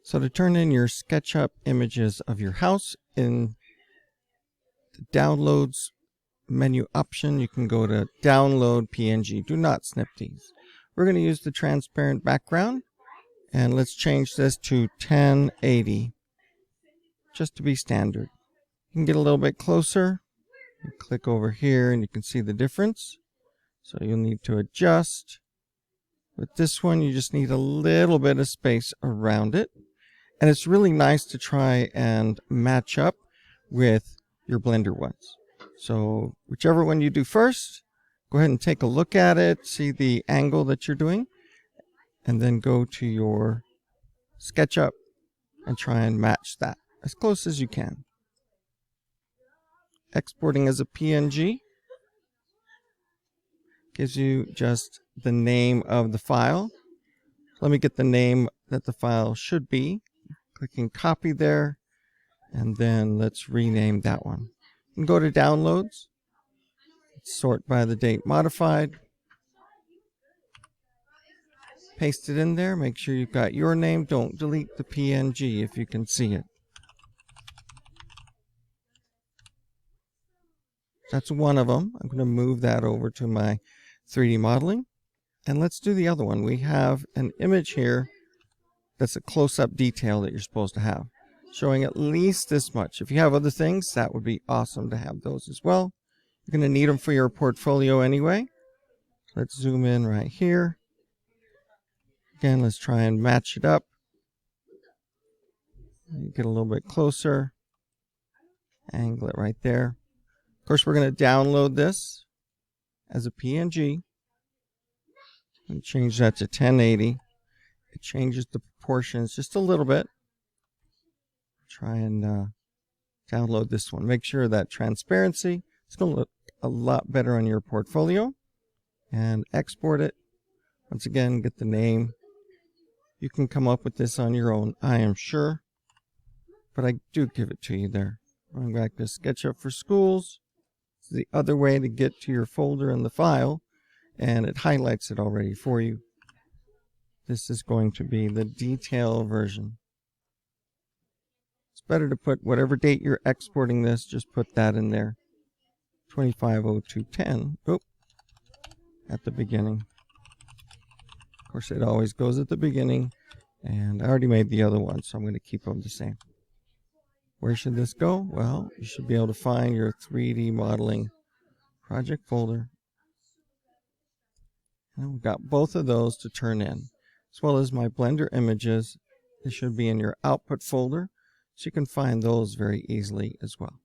So to turn in your SketchUp images of your house, in the Downloads menu option, you can go to Download PNG. Do not snip these. We're going to use the transparent background, and let's change this to 1080, just to be standard. You can get a little bit closer. You click over here and you can see the difference. So you'll need to adjust. With this one, you just need a little bit of space around it. And it's really nice to try and match up with your Blender ones. So whichever one you do first, go ahead and take a look at it, see the angle that you're doing, and then go to your SketchUp and try and match that as close as you can. Exporting as a PNG gives you just the name of the file. Let me get the name that the file should be. Clicking copy there, and then let's rename that one. You can go to Downloads, sort by the date modified, paste it in there, make sure you've got your name, don't delete the PNG if you can see it. That's one of them. I'm going to move that over to my 3D modeling. And let's do the other one. We have an image here that's a close-up detail that you're supposed to have, showing at least this much. If you have other things, that would be awesome to have those as well. You're going to need them for your portfolio anyway. Let's zoom in right here. Again, let's try and match it up. Get a little bit closer. Angle it right there. Of course, we're going to download this as a PNG and change that to 1080. It changes the proportions just a little bit. Try and download this one. Make sure that transparency is going to look a lot better on your portfolio, and export it. Once again, get the name. You can come up with this on your own, I am sure, but I do give it to you there. Going back to SketchUp for Schools. It's the other way to get to your folder in the file, and it highlights it already for you. This is going to be the detail version. It's better to put whatever date you're exporting this, just put that in there. 250210. Oop, at the beginning. Of course, it always goes at the beginning, and I already made the other one, so I'm going to keep them the same. Where should this go? Well, you should be able to find your 3D modeling project folder. And we've got both of those to turn in, as well as my Blender images. They should be in your output folder, so you can find those very easily as well.